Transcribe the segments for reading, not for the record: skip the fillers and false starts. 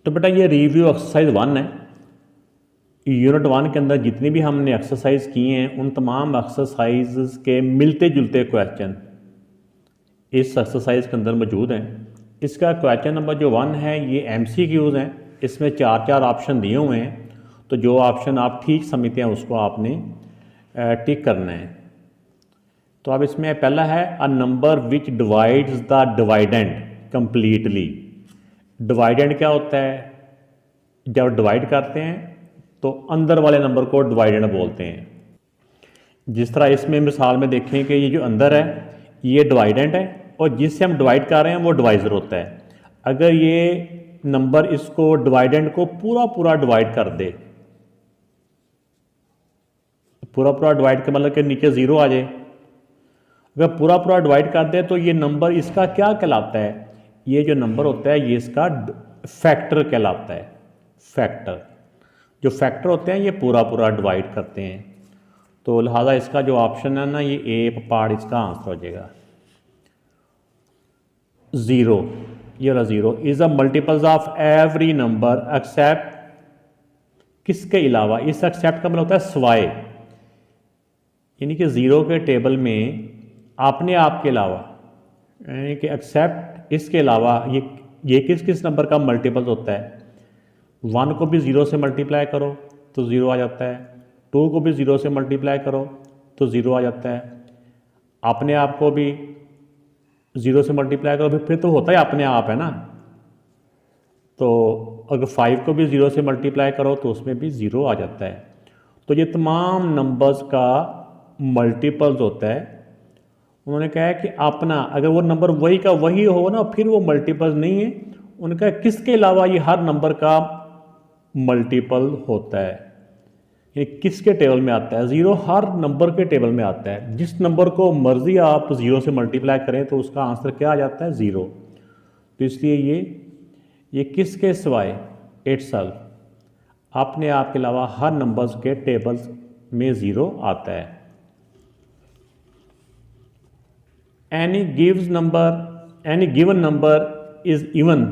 तो बेटा ये रिव्यू एक्सरसाइज 1 है। यूनिट 1 के अंदर जितनी भी हमने एक्सरसाइज की हैं उन तमाम एक्सरसाइज के मिलते जुलते क्वेश्चन इस एक्सरसाइज के अंदर मौजूद हैं। इसका क्वेश्चन नंबर जो 1 है ये MCQs हैं। इसमें 4 ऑप्शन दिए हुए हैं, तो जो ऑप्शन आप ठीक समझते हैं उसको आपने टिक करना है। तो अब इसमें पहला है a number which divides the dividend completely. Dividend क्या होता है? जब डिवाइड करते हैं तो अंदर वाले नंबर को डिवाइडेंड बोलते हैं। जिस तरह इसमें मिसाल में देखें कि ये जो अंदर है ये डिवाइडेंड है और जिससे हम डिवाइड कर रहे हैं वो डिवाइज़र होता है। अगर ये नंबर इसको डिवाइडेंड को पूरा पूरा डिवाइड कर दे, पूरा पूरा डिवाइड का मतलब कि नीचे ज़ीरो आ जाए, अगर पूरा पूरा डिवाइड कर दे तो ये नंबर इसका क्या कहलाता है? ये जो नंबर होता है ये इसका फैक्टर कहलाता है। फैक्टर, जो फैक्टर होते हैं ये पूरा पूरा डिवाइड करते हैं। तो लिहाजा इसका जो ऑप्शन है ना ये ए पार्ट इसका आंसर हो जाएगा। ज़ीरो, ये वाला zero is a multiples of every number except, किसके अलावा? इस एक्सेप्ट का मतलब होता है स्वाय, यानी कि ज़ीरो के टेबल में अपने आप के अलावा, यानी कि एक्सेप्ट इसके अलावा ये किस किस नंबर का मल्टीपल्स होता है? 1 को भी ज़ीरो से मल्टीप्लाई करो तो ज़ीरो आ जाता है, 2 को भी ज़ीरो से मल्टीप्लाई करो तो ज़ीरो आ जाता है, अपने आप को भी ज़ीरो से मल्टीप्लाई करो फिर तो होता है अपने आप, है ना। तो अगर 5 को भी ज़ीरो से मल्टीप्लाई करो तो उसमें भी ज़ीरो आ जाता है। तो ये तमाम नंबर्स का मल्टीपल्स होता है। उन्होंने कहा है कि अपना, अगर वो नंबर वही का वही हो ना फिर वो मल्टीपल्स नहीं है। उन्होंने कहा किसके अलावा ये हर नंबर का मल्टीपल होता है, ये किसके टेबल में आता है? ज़ीरो हर नंबर के टेबल में आता है। जिस नंबर को मर्जी आप ज़ीरो से मल्टीप्लाई करें तो उसका आंसर क्या आ जाता है? ज़ीरो। तो इसलिए ये किसके सिवाय? इटसेल्फ, अपने आप के अलावा हर नंबर्स के टेबल्स में ज़ीरो आता है। Any given number is even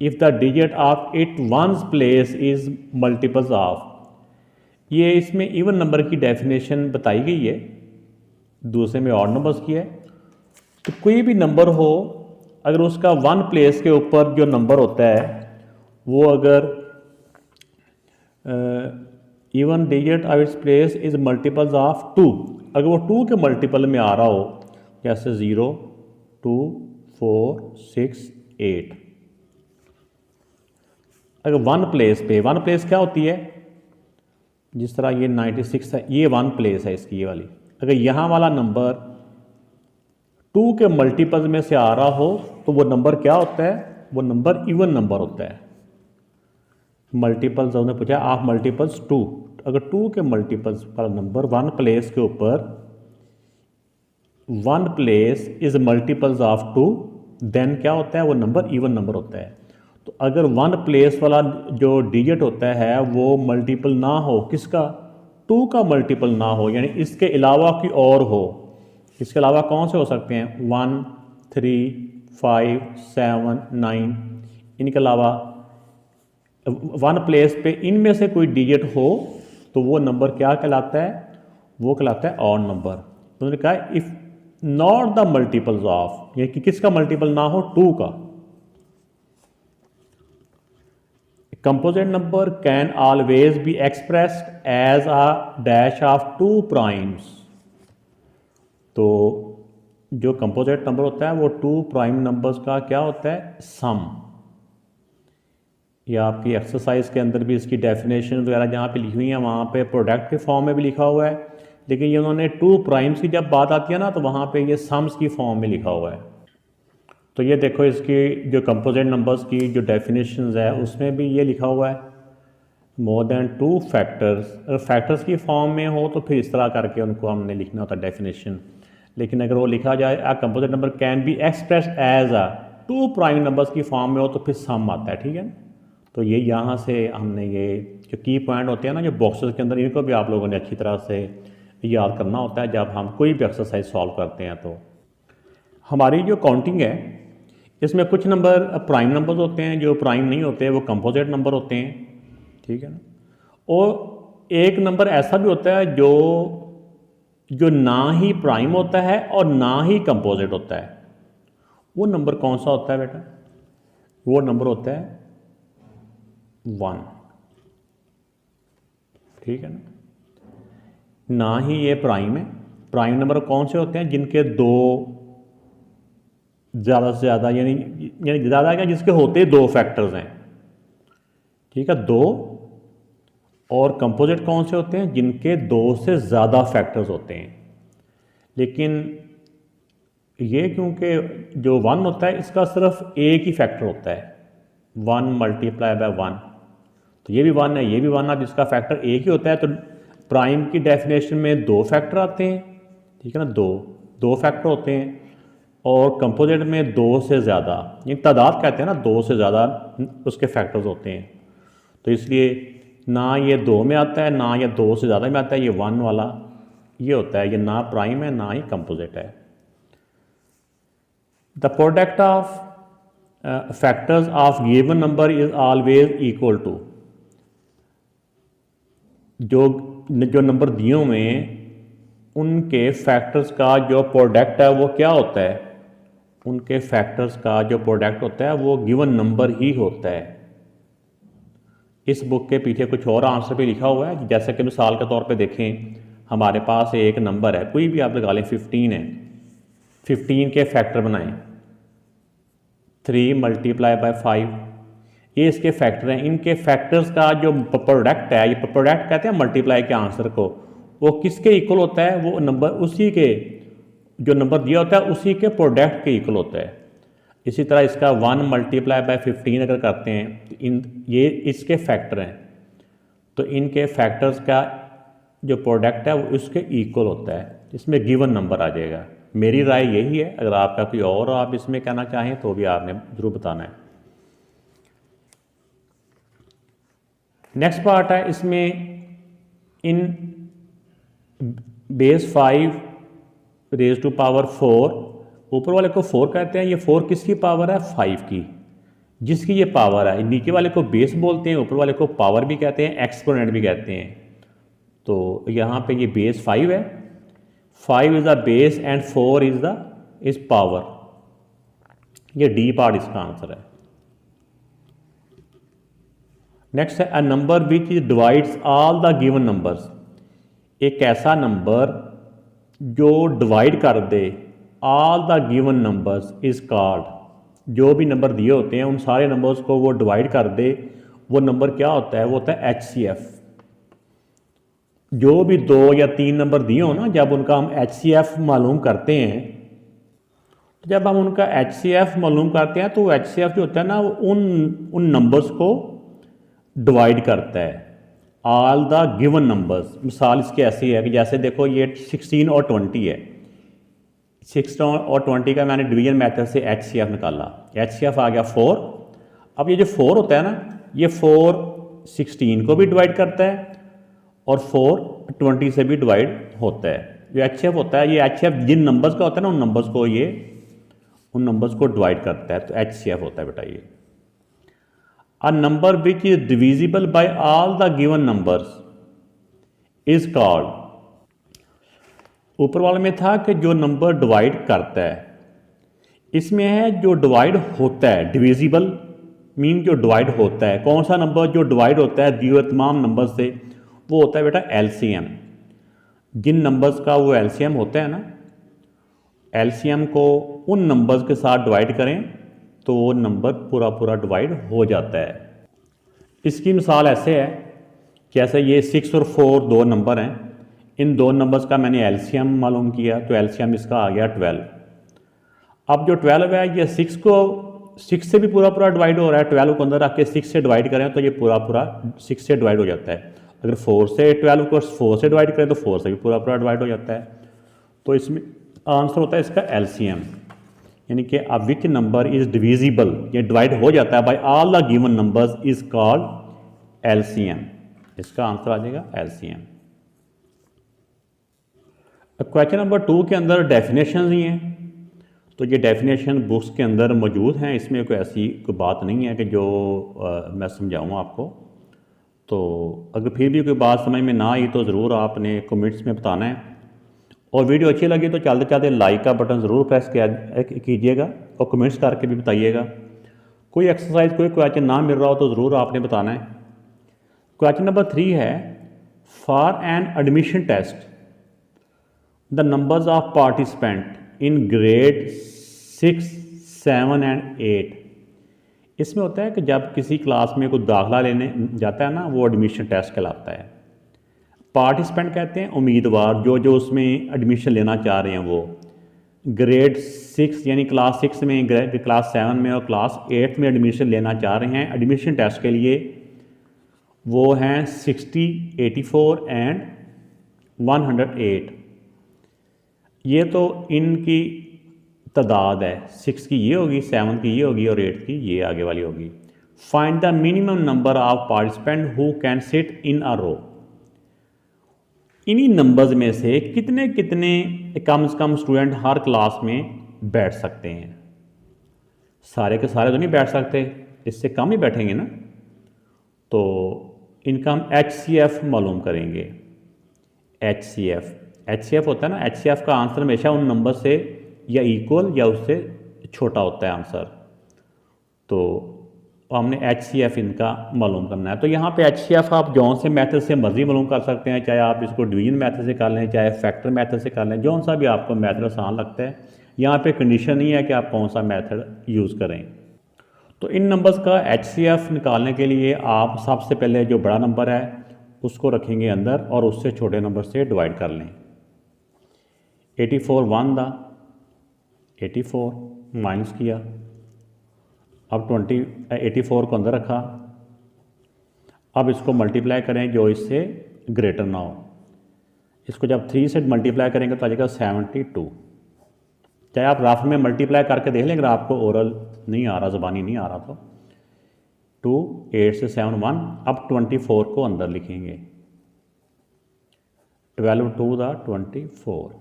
if the digit of it one's place is multiples of। ये इसमें इवन नंबर की डेफिनेशन बताई गई है, दूसरे में ऑड नंबर्स की है। तो कोई भी नंबर हो अगर उसका 1 प्लेस के ऊपर जो नंबर होता है वो अगर even digit of its place is multiples of 2, अगर वो 2 के मल्टीपल में आ रहा हो जैसे 0, 2, 4, 6, 8, अगर 1 प्लेस पे, 1 प्लेस क्या होती है? जिस तरह ये 96 है, ये 1 प्लेस है इसकी, ये वाली। अगर यहाँ वाला नंबर 2 के मल्टीपल्स में से आ रहा हो तो वो नंबर क्या होता है? वो नंबर इवन नंबर होता है। मल्टीपल्स उन्होंने पूछा आप मल्टीपल्स 2, अगर 2 के मल्टीपल्स वाला नंबर 1 प्लेस के ऊपर 1 place is multiples of 2, then क्या होता है? वो नंबर इवन नंबर होता है। तो अगर 1 प्लेस वाला जो डिजिट होता है वो मल्टीपल ना हो, किसका? 2 का मल्टीपल ना हो, यानी इसके अलावा कोई और हो। इसके अलावा कौन से हो सकते हैं? 1, 3, 5, 7, 9, इनके अलावा 1 प्लेस पे इनमें से कोई डिजिट हो तो वो नंबर क्या कहलाता है? वो कहलाता है ऑड नंबर। उन्होंने कहा if not the multiples of, ये कि किसका मल्टीपल ना हो? 2 का। Composite number can always be expressed as a dash of 2 primes. तो जो कंपोजिट नंबर होता है वो 2 प्राइम नंबर्स का क्या होता है? सम। या आपकी एक्सरसाइज के अंदर भी इसकी डेफिनेशन वगैरह जहाँ पे लिखी हुई है वहाँ पे प्रोडक्ट के फॉर्म में भी लिखा हुआ है, लेकिन ये उन्होंने 2 प्राइम्स की जब बात आती है ना तो वहाँ पे ये सम्स की फॉर्म में लिखा हुआ है। तो ये देखो इसकी जो कंपोजिट नंबर्स की जो डेफिनेशंस है उसमें भी ये लिखा हुआ है मोर देन 2 फैक्टर्स। अगर फैक्टर्स की फॉर्म में हो तो फिर इस तरह करके उनको हमने लिखना होता है डेफिनेशन, लेकिन अगर वो लिखा जाए a composite number can be expressed as a 2 prime numbers की फॉर्म में हो तो फिर सम आता है। ठीक है, तो ये यहाँ से हमने ये जो की पॉइंट होते हैं ना जो बॉक्सेस के अंदर, इनको भी आप लोगों ने अच्छी तरह से याद करना होता है जब हम कोई भी एक्सरसाइज सॉल्व करते हैं। तो हमारी जो काउंटिंग है इसमें कुछ नंबर प्राइम नंबर्स होते हैं, जो प्राइम नहीं होते वो कंपोजिट नंबर होते हैं, ठीक है ना। और एक नंबर ऐसा भी होता है जो ना ही प्राइम होता है और ना ही कंपोजिट होता है। वो नंबर कौन सा होता है बेटा? वो नंबर होता है 1, ठीक है ना ही ये प्राइम है। प्राइम नंबर कौन से होते हैं? जिनके दो ज़्यादा से ज़्यादा यानी ज़्यादा क्या, जिसके होते दो फैक्टर्स हैं, ठीक है, दो। और कंपोजिट कौन से होते हैं? जिनके दो से ज़्यादा फैक्टर्स होते हैं। लेकिन ये क्योंकि जो 1 होता है इसका सिर्फ एक ही फैक्टर होता है, 1 मल्टीप्लाई बाय 1, तो ये भी 1 है, ये भी 1 है, जिसका फैक्टर एक ही होता है। तो प्राइम की डेफिनेशन में दो फैक्टर आते हैं, ठीक है ना, दो फैक्टर होते हैं। और कंपोजिट में दो से ज़्यादा, ये तादाद कहते हैं ना, दो से ज़्यादा उसके फैक्टर्स होते हैं। तो इसलिए ना ये दो में आता है, ना ये दो से ज़्यादा में आता है, ये 1 वाला ये होता है, ये ना प्राइम है ना ही कंपोजिट है। The product of factors of given number is always equal to, जो नंबर दिए हुए हैं उनके फैक्टर्स का जो प्रोडक्ट है वो क्या होता है? उनके फैक्टर्स का जो प्रोडक्ट होता है वो गिवन नंबर ही होता है। इस बुक के पीछे कुछ और आंसर भी लिखा हुआ है, जैसे कि मिसाल के तौर पे देखें, हमारे पास एक नंबर है, कोई भी आप लगा लें, 15 है, 15 के फैक्टर बनाएं, 3 मल्टीप्लाई बाय 5, ये इसके फैक्टर हैं। इनके फैक्टर्स का जो प्रोडक्ट है, ये प्रोडक्ट कहते हैं मल्टीप्लाई के आंसर को, वो किसके इक्वल होता है? वो नंबर उसी के जो नंबर दिया होता है उसी के प्रोडक्ट के इक्वल होता है। इसी तरह इसका 1 मल्टीप्लाई बाय 15 अगर करते हैं तो ये इसके फैक्टर हैं, तो इनके फैक्टर्स का जो प्रोडक्ट है वो इसके इक्वल होता है, इसमें गिवन नंबर आ जाएगा। मेरी राय यही है, अगर आपका कोई और आप इसमें कहना चाहें तो भी आपने ज़रूर बताना है। नेक्स्ट पार्ट है, इसमें इन बेस 5 रेज टू पावर 4, ऊपर वाले को 4 कहते हैं, ये 4 किसकी पावर है? 5 की, जिसकी ये पावर है। नीचे वाले को बेस बोलते हैं, ऊपर वाले को पावर भी कहते हैं, एक्सपोनेंट भी कहते हैं। तो यहाँ पे ये बेस 5 है, 5 is the base and 4 is power, ये डी पार्ट इसका आंसर है। नेक्स्ट है a number which divides all the given numbers, एक ऐसा नंबर जो डिवाइड कर they all the given numbers is called, जो भी नंबर दिए होते हैं उन सारे नंबर्स को वो डिवाइड कर दे, वो नंबर क्या होता है? वो होता है HCF। जो भी 2 या 3 नंबर दिए हो ना, जब उनका हम HCF मालूम करते हैं, तो जब हम उनका HCF मालूम करते हैं तो HCF जो होता है ना, वो उन नंबर्स को डिवाइड करता है, ऑल द गिवन नंबर्स। मिसाल इसकी ऐसी है कि जैसे देखो ये 16 और 20 है, 16 और 20 का मैंने डिवीजन मेथड से HCF निकाला, HCF आ गया 4। अब ये जो 4 होता है ना, ये 4 16 को भी डिवाइड करता है और 4 20 से भी डिवाइड होता है। जो HCF होता है, ये HCF जिन नंबर्स का होता है ना, उन नंबर्स को डिवाइड करता है, तो HCF होता है बेटा ये। A number which is divisible by all the given numbers is called, ऊपर वाले में था कि जो नंबर डिवाइड करता है, इसमें है जो डिवाइड होता है, डिविजिबल मीन जो डिवाइड होता है। कौन सा नंबर जो डिवाइड होता है दिए तमाम नंबर से? वो होता है बेटा LCM। जिन नंबर्स का वो LCM होता है ना, LCM को उन नंबर्स के साथ डिवाइड करें तो वो नंबर पूरा डिवाइड हो जाता है। इसकी मिसाल ऐसे है, जैसे ये 6 और 4 दो नंबर हैं, इन दो नंबर्स का मैंने LCM मालूम किया, तो LCM इसका आ गया 12। अब जो 12 है, ये 6 से भी पूरा डिवाइड हो रहा है, 12 को अंदर रख के 6 से डिवाइड करें तो ये पूरा 6 से डिवाइड हो जाता है। अगर 4 से 12 को 4 से डिवाइड करें तो 4 से भी पूरा डिवाइड हो जाता है। तो इसमें आंसर होता है इसका LCM, यानी कि अब विच नंबर इज डिविजिबल, ये डिवाइड हो जाता है by all the given numbers is called LCM। इसका आंसर आ जाएगा LCM। क्वेश्चन नंबर 2 के अंदर डेफिनेशन ही हैं, तो ये डेफिनेशन बुक्स के अंदर मौजूद हैं, इसमें कोई ऐसी कोई बात नहीं है कि जो मैं समझाऊँ आपको। तो अगर फिर भी कोई बात समझ में ना आई तो ज़रूर आपने कमेंट्स में बताना है, और वीडियो अच्छी लगी तो चलते चलते लाइक का बटन ज़रूर प्रेस कीजिएगा और कमेंट्स करके भी बताइएगा। कोई एक्सरसाइज कोई क्वेश्चन ना मिल रहा हो तो ज़रूर आपने बताना है। क्वेश्चन नंबर 3 है, for an admission test the numbers of participant in grade 6, 7 and 8। इसमें होता है कि जब किसी क्लास में कोई दाखिला लेने जाता है ना, वो एडमिशन टेस्ट कहलाता है। पार्टिसिपेंट कहते हैं उम्मीदवार, जो उसमें एडमिशन लेना चाह रहे हैं। वो ग्रेड 6 यानी क्लास 6 में, क्लास 7 में और क्लास 8 में एडमिशन लेना चाह रहे हैं। एडमिशन टेस्ट के लिए वो हैं 60, 84 एंड 108। ये तो इनकी तादाद है, 6 की ये होगी, 7 की ये होगी और 8 की ये आगे वाली होगी। Find the minimum number of participant who can sit in a row. इन्हीं नंबर्स में से कितने कितने कम से कम स्टूडेंट हर क्लास में बैठ सकते हैं। सारे के सारे तो नहीं बैठ सकते, इससे कम ही बैठेंगे ना। तो इनका हम HCF मालूम करेंगे। HCF होता है ना, HCF का आंसर हमेशा उन नंबर से या इक्वल या उससे छोटा होता है आंसर। तो हमने HCF इनका मालूम करना है। तो यहाँ पे HCF आप जौन से मेथड से मर्जी मालूम कर सकते हैं, चाहे आप इसको डिवीजन मेथड से कर लें, चाहे फैक्टर मेथड से कर लें, जौन सा भी आपको मेथड आसान लगता है। यहाँ पे कंडीशन नहीं है कि आप कौन सा मेथड यूज़ करें। तो इन नंबर्स का HCF निकालने के लिए आप सबसे पहले जो बड़ा नंबर है उसको रखेंगे अंदर और उससे छोटे नंबर से डिवाइड कर लें। 84 1 दा 84 माइनस किया, अब 84 को अंदर रखा। अब इसको मल्टीप्लाई करें जो इससे ग्रेटर ना हो। इसको जब 3 से मल्टीप्लाई करेंगे तो आ जाएगा 72। चाहे आप रफ में मल्टीप्लाई करके देख लें, अगर आपको ओरल नहीं आ रहा, ज़बानी नहीं आ रहा तो 2, 8 से 7 1। अब 24 को अंदर लिखेंगे, 12 2 दा 24।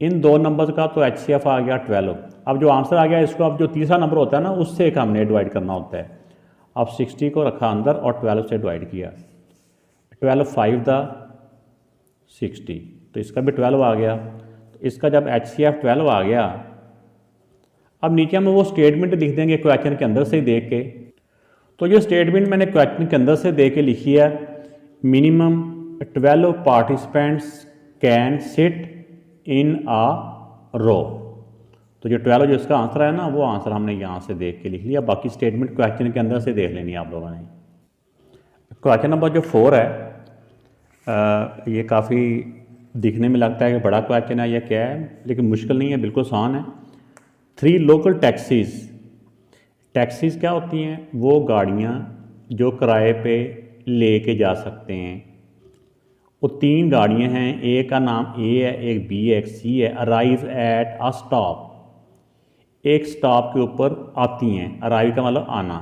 इन दो नंबर्स का तो HCF आ गया 12। अब जो आंसर आ गया इसको अब जो तीसरा नंबर होता है ना उससे एक हमने डिवाइड करना होता है। अब 60 को रखा अंदर और 12 से डिवाइड किया, 12 5 दा 60, तो इसका भी 12 आ गया। तो इसका जब HCF 12 आ गया, अब नीचे हम वो स्टेटमेंट लिख देंगे क्वेश्चन के अंदर से ही देख के। तो ये स्टेटमेंट मैंने क्वेश्चन के अंदर से देख के लिखी है, minimum 12 participants can sit in a row. तो जो 12 जो इसका आंसर है ना, वो आंसर हमने यहाँ से देख के लिख लिया। बाकी स्टेटमेंट क्वेश्चन के अंदर से देख लेनी है आप लोगों ने। क्वेश्चन नंबर जो 4 है, ये काफ़ी दिखने में लगता है कि बड़ा क्वेश्चन है या क्या है, लेकिन मुश्किल नहीं है, बिल्कुल आसान है। 3 लोकल टैक्सीज़ क्या होती हैं? वो गाड़ियाँ जो किराए पे ले के जा सकते हैं। वो 3 गाड़ियाँ हैं, एक का नाम A है, एक B है, एक C है। अराइव एट अ स्टॉप, एक स्टॉप के ऊपर आती हैं। अराइव का मतलब आना।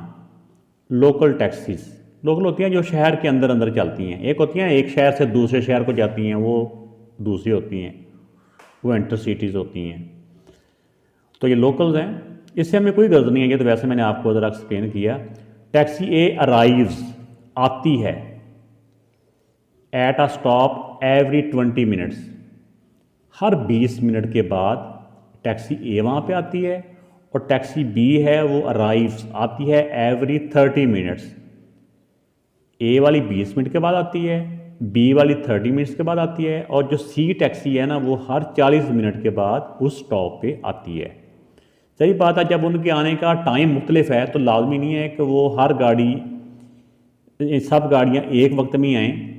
लोकल टैक्सीज़ लोकल होती हैं जो शहर के अंदर अंदर चलती हैं। एक होती हैं एक शहर से दूसरे शहर को जाती हैं, वो दूसरी होती हैं, वो इंटरसिटीज़ होती हैं। तो ये लोकल्स हैं, इससे हमें कोई गर्ज नहीं है। ये तो वैसे मैंने आपको ज़रा एक्सप्लेन किया। टैक्सी ए अराइव्स आती है at a stop every 20 minutes, her 20 minute के बाद टैक्सी ए वहाँ पे आती है। और टैक्सी बी है वो अराइव्स आती है एवरी 30 मिनट्स। ए वाली 20 मिनट के बाद आती है, बी वाली 30 मिनट्स के बाद आती है, और जो सी टैक्सी है ना वो हर 40 मिनट के बाद उस स्टॉप पे आती है। सही बात है, जब उनके आने का टाइम मुख्तलिफ है तो लाजमी नहीं है कि वो हर गाड़ी, सब गाड़ियाँ एक वक्त में आएँ।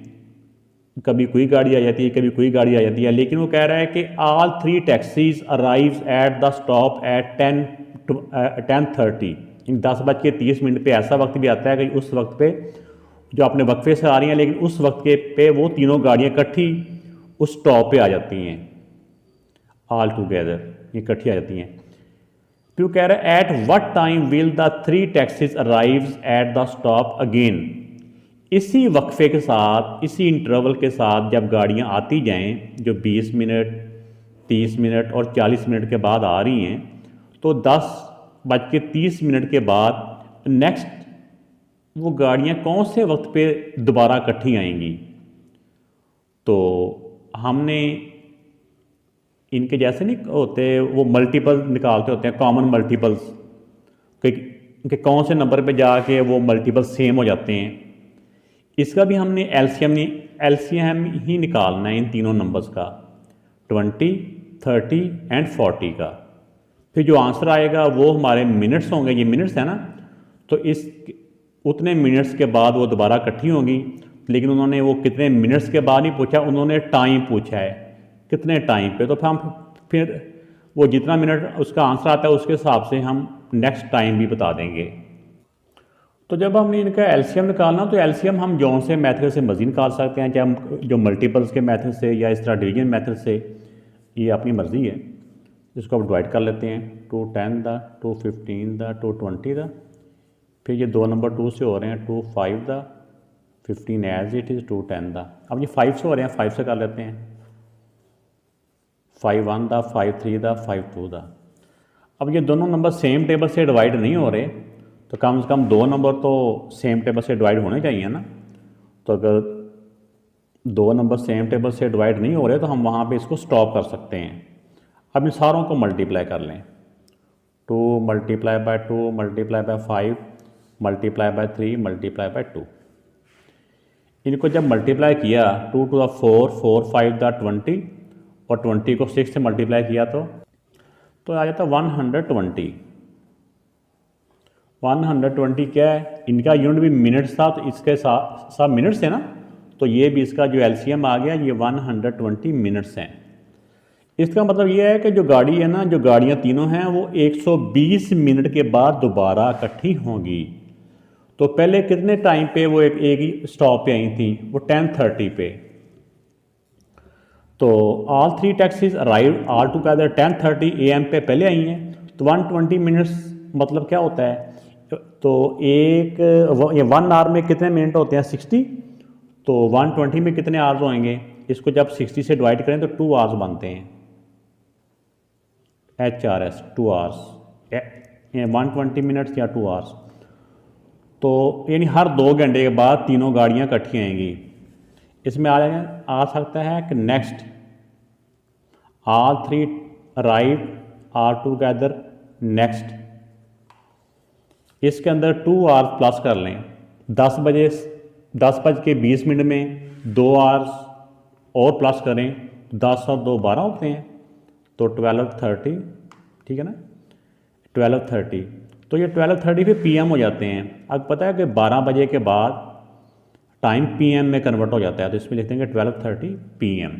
कभी कोई गाड़ी आ जाती है, कभी कोई गाड़ी आ जाती है। लेकिन वो कह रहा है कि all 3 taxis arrives at the stop at 10:30। 10:30 पे ऐसा वक्त भी आता है कि उस वक्त पे जो अपने वक्फे से आ रही हैं, लेकिन उस वक्त के पे वो तीनों गाड़ियाँ इकट्ठी उस स्टॉप पे आ जाती हैं, ऑल टुगेदर इकट्ठी आ जाती हैं। तो कह रहा है at what time will the 3 taxis arrives at the stop again. इसी वक्फे के साथ, इसी इंटरवल के साथ जब गाड़ियाँ आती जाएं, जो 20 मिनट 30 मिनट और 40 मिनट के बाद आ रही हैं, तो 10:30 के बाद नेक्स्ट वो गाड़ियाँ कौन से वक्त पे दोबारा इकट्ठी आएंगी। तो हमने इनके जैसे नहीं होते, वो मल्टीपल निकालते होते हैं, कॉमन मल्टीपल्स कि कौन से नंबर पे जाके वो मल्टीपल सेम हो जाते हैं। इसका भी हमने एलसीएम ही निकालना है इन तीनों नंबर्स का, 20, 30 एंड 40 का। फिर जो आंसर आएगा वो हमारे मिनट्स होंगे, ये मिनट्स है ना, तो इस उतने मिनट्स के बाद वो दोबारा इकट्ठी होंगी। लेकिन उन्होंने वो कितने मिनट्स के बाद नहीं पूछा, उन्होंने टाइम पूछा है कितने टाइम पे। तो फिर वो जितना मिनट उसका आंसर आता है उसके हिसाब से हम नेक्स्ट टाइम भी बता देंगे। तो जब हमने इनका एलसीएम निकालना, तो एलसीएम हम जौन से मेथड से मर्जी निकाल सकते हैं, चाहे हम जो मल्टीपल्स के मेथड से या इस तरह डिवीजन मेथड से, ये अपनी मर्ज़ी है। इसको अब डिवाइड कर लेते हैं, 2 10 दा, 2 15 दा, 2 20 दा। फिर ये 2 नंबर 2 से हो रहे हैं, 2 5 दा, 15 एज इट इज़, 2 10 दा। अब ये 5 से हो रहे हैं, 5 से कर लेते हैं, 5 1 दा, 5 3 दा, 5 2 दा। अब ये दोनों नंबर सेम टेबल से डिवाइड नहीं हो रहे, तो कम से कम 2 नंबर तो सेम टेबल से डिवाइड होने चाहिए ना। तो अगर 2 नंबर सेम टेबल से डिवाइड नहीं हो रहे तो हम वहाँ पे इसको स्टॉप कर सकते हैं। अब इन सारों को मल्टीप्लाई कर लें, 2 multiply by 2 multiply by 5 multiply by 3 multiply by 2। इनको जब मल्टीप्लाई किया, 2 टू द 4 4 5 द 20 और 20 को 6 से मल्टीप्लाई किया तो आ जाता 120। 120 क्या है, इनका यूनिट भी मिनट्स था, तो इसके साथ मिनट्स है ना, तो ये भी इसका जो एलसीएम आ गया, ये 120 मिनट्स हैं। इसका मतलब ये है कि जो गाड़ी है ना, जो गाड़ियाँ तीनों हैं वो 120 मिनट के बाद दोबारा इकट्ठी होंगी। तो पहले कितने टाइम पे वो एक ही स्टॉप पे आई थी, वो 10:30 पे। तो all 3 taxis arrive all together 10:30 AM पे पहले आई हैं। तो 120 मिनट्स मतलब क्या होता है, तो ये 1 आवर में कितने मिनट होते हैं, 60। तो 120 में कितने आवर्स होंगे, इसको जब 60 से डिवाइड करें तो 2 आवर्स बनते हैं, HRS 2 आवर्स, 120 मिनट्स या 2 आवर्स। तो यानी हर 2 घंटे के बाद तीनों गाड़ियाँ इकट्ठी आएंगी। इसमें आ सकता है कि next all 3 arrive are together next. इसके अंदर 2 आवर्स प्लस कर लें, 10:20 में 2 आवर्स और प्लस करें, 10 और 2 12 होते हैं, तो 12:30, ठीक है ना, 12:30। तो ये 12:30 पे PM हो जाते हैं। अब पता है कि 12 बजे के बाद टाइम PM में कन्वर्ट हो जाता है, तो इसमें लिखते हैं 12:30 PM।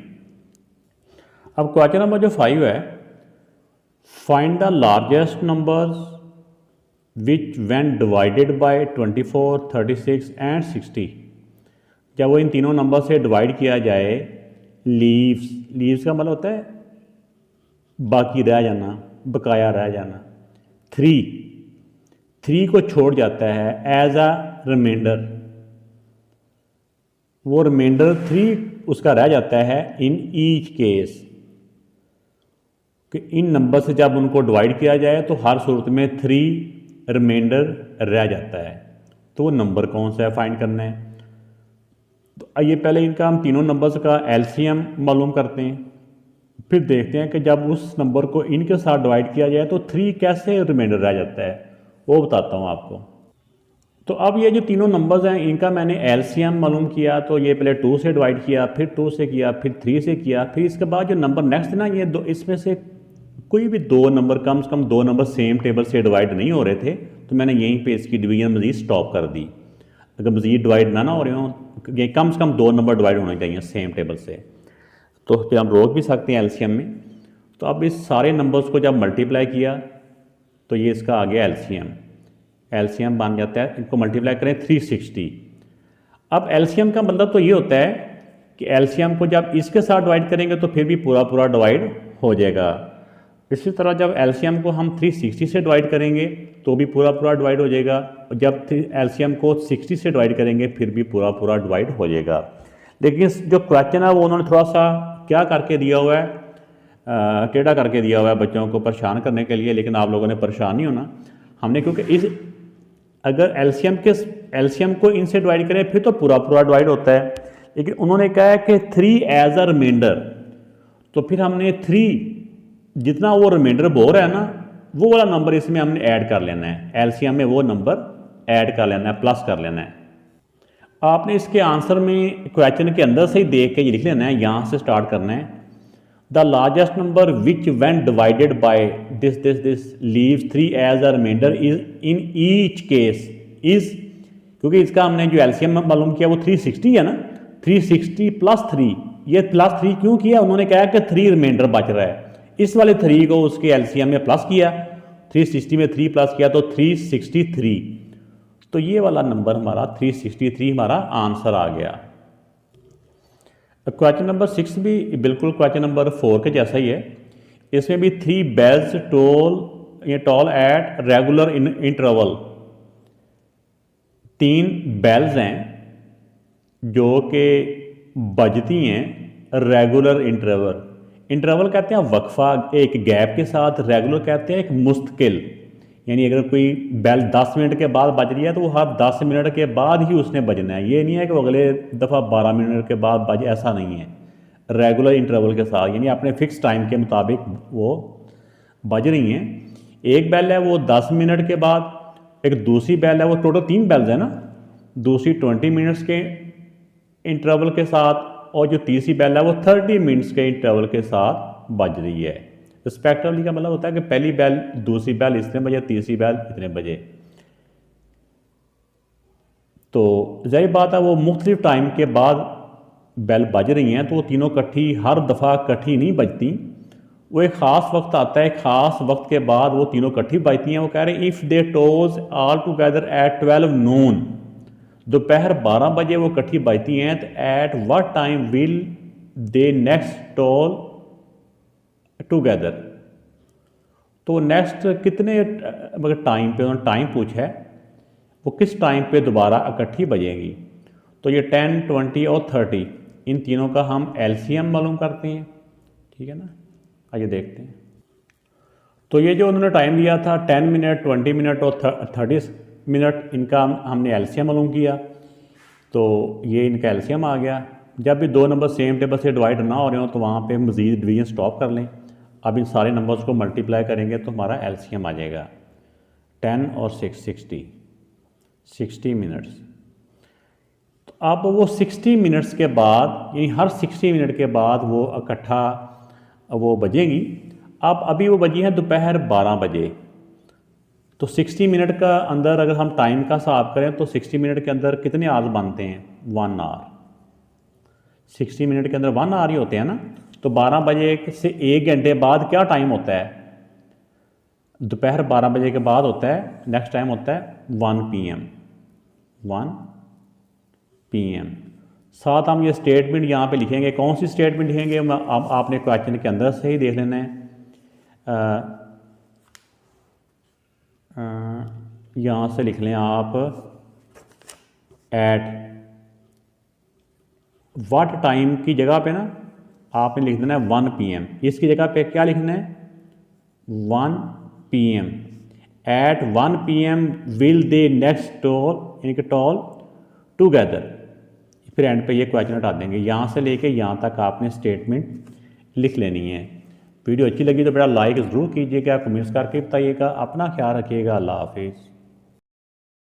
अब क्वेश्चन नंबर जो 5 है, find the largest numbers which when divided bye 24, 36 and 60। जब वो इन तीनों नंबर से डिवाइड किया जाए, लीव्स का मतलब होता है बाकी रह जाना, बकाया रह जाना। 3 को छोड़ जाता है एज अ रिमाइंडर, वो रिमाइंडर 3 उसका रह जाता है इन ईच केस, कि इन नंबर से जब उनको डिवाइड किया जाए तो हर सूरत में 3 रिमाइंडर रह जाता है। तो वो नंबर कौन सा है फाइंड करना है। तो आइए पहले इनका हम तीनों नंबर्स का एलसीएम मालूम करते हैं, फिर देखते हैं कि जब उस नंबर को इनके साथ डिवाइड किया जाए तो 3 कैसे रिमाइंडर रह जाता है, वो बताता हूँ आपको। तो अब ये जो तीनों नंबर्स हैं इनका मैंने एलसीएम मालूम किया, तो ये पहले 2 से डिवाइड किया, फिर 2 से किया, फिर 3 से किया, फिर इसके बाद जो नंबर नेक्स्ट है ना, ये दो, इसमें से कोई भी 2 नंबर, कम से कम 2 नंबर सेम टेबल से डिवाइड नहीं हो रहे थे, तो मैंने यहीं पे इसकी डिवीजन मज़ीद स्टॉप कर दी। अगर मज़ीद डिवाइड ना हो रहे हों, ये कम से कम 2 नंबर डिवाइड होने चाहिए सेम टेबल से, तो फिर हम रोक भी सकते हैं एलसीएम में। तो अब इस सारे नंबर्स को जब मल्टीप्लाई किया तो ये इसका आ गया एलसीएम बन जाता है। इनको मल्टीप्लाई करें 360। अब एलसीएम का मतलब तो ये होता है कि एलसीएम को जब इसके साथ डिवाइड करेंगे तो फिर भी पूरा डिवाइड हो जाएगा। इसी तरह जब एलसीएम को हम 360 से डिवाइड करेंगे तो भी पूरा डिवाइड हो जाएगा, और जब एलसीएम को 60 से डिवाइड करेंगे फिर भी पूरा डिवाइड हो जाएगा। लेकिन जो क्वेश्चन है वो उन्होंने थोड़ा सा क्या करके दिया हुआ है, टेढ़ा करके दिया हुआ है बच्चों को परेशान करने के लिए, लेकिन आप लोगों ने परेशान नहीं होना। हमने क्योंकि इस अगर एलसीएम को इनसे डिवाइड करें फिर तो पूरा पूरा डिवाइड होता है, लेकिन उन्होंने कहा है कि 3 एज अ रिमाइंडर, तो फिर हमने 3 जितना वो रिमाइंडर बोल रहा है ना वो वाला नंबर इसमें हमने ऐड कर लेना है, एलसीएम में वो नंबर ऐड कर लेना है, प्लस कर लेना है। आपने इसके आंसर में क्वेश्चन के अंदर से ही देख के ये लिख लेना है, यहाँ से स्टार्ट करना है। The largest number which when divided by this leaves 3 as a remainder is in each case is, क्योंकि इसका हमने जो एलसीएम मालूम किया वो 360 है ना, 360 + 3, ये +3 क्यों किया, उन्होंने कहा कि 3 रिमाइंडर बच रहा है, इस वाले 3 को उसके एलसीएम में प्लस किया, 360 में 3 प्लस किया तो 363, तो ये वाला नंबर हमारा 363 हमारा आंसर आ गया। क्वेश्चन नंबर 6 भी बिल्कुल क्वेश्चन नंबर 4 के जैसा ही है, इसमें भी 3 bells toll at regular interval, 3 bells हैं जो कि बजती हैं रेगुलर इंटरवल कहते हैं वक्फा एक गैप के साथ, रेगुलर कहते हैं एक मुस्तकिल, यानी अगर कोई बेल 10 मिनट के बाद बज रही है तो वो हर 10 मिनट के बाद ही उसने बजना है, ये नहीं है कि वो अगले दफ़ा 12 मिनट के बाद बजे, ऐसा नहीं है। रेगुलर इंटरवल के साथ यानी अपने फिक्स टाइम के मुताबिक वो बज रही हैं। एक बेल है वो 10 मिनट के बाद, एक दूसरी बेल है वो टोटल 3 बेल्स है ना, दूसरी 20 मिनट्स के इंटरवल के साथ, और जो तीसरी बेल है वो 30 मिनट्स के इंटरवल के साथ बज रही है। रिस्पेक्टिवली का मतलब होता है कि पहली बेल दूसरी बेल इतने बजे, तीसरी बेल इतने बजे। तो जाहिर बात है वो मुख्तलिफ टाइम के बाद बेल बज रही हैं, तो वो तीनों इकट्ठी हर दफ़ा इकट्ठी नहीं बजती, वो एक ख़ास वक्त आता है, ख़ास वक्त के बाद वो तीनों इकट्ठी बजती हैं। वो कह रहे हैं if they toes all together at 12 नून, दोपहर 12 बजे वो इकट्ठी बजती हैं, तो at what time will they next toll together, तो नेक्स्ट कितने अगर टाइम पे उन्होंने टाइम पूछा है वो किस टाइम पे दोबारा इकट्ठी बजेंगी, तो ये 10, 20 और 30 इन तीनों का हम एलसीएम मालूम करते हैं, ठीक है ना। आइए देखते हैं। तो ये जो उन्होंने टाइम दिया था 10 मिनट, 20 मिनट और 30 मिनट, इनका हमने एलसीएम मालूम किया, तो ये इनका एलसीएम आ गया। जब भी 2 नंबर सेम टेबल से डिवाइड ना हो रहे हो तो वहाँ पे मज़ीद डिवीजन स्टॉप कर लें। अब इन सारे नंबर्स को मल्टीप्लाई करेंगे तो हमारा एलसीएम आ जाएगा 10 और 6 60 मिनट्स। तो अब वो 60 मिनट्स के बाद यानी हर 60 मिनट के बाद वो इकट्ठा वो बजेंगी। अब अभी वो बजी हैं दोपहर 12 बजे, तो 60 मिनट का अंदर अगर हम टाइम का हिसाब करें तो 60 मिनट के अंदर कितने आवर्स बनते हैं, 1 आवर। 60 मिनट के अंदर 1 आवर ही होते हैं ना, तो 12 बजे से 1 घंटे बाद क्या टाइम होता है, दोपहर 12 बजे के बाद होता है, नेक्स्ट टाइम होता है 1 PM। साथ हम ये स्टेटमेंट यहाँ पे लिखेंगे, कौन सी स्टेटमेंट लिखेंगे अब आपने क्वेश्चन के अंदर से ही देख लेना है। यहाँ से लिख लें आप एट व्हाट टाइम की जगह पे ना आपने लिख देना है 1 PM, इसकी जगह पे क्या लिखना है 1 PM। At 1 PM will they next toll यानी कि टोल टुगेदर, फिर एंड पे ये क्वेश्चन हटा देंगे। यहाँ से लेके यहाँ तक आपने स्टेटमेंट लिख लेनी है। वीडियो अच्छी लगी तो बड़ा लाइक ज़रूर कीजिएगा, कमेंट्स करके बताइएगा। अपना ख्याल रखिएगा। अल्लाह हाफिज़।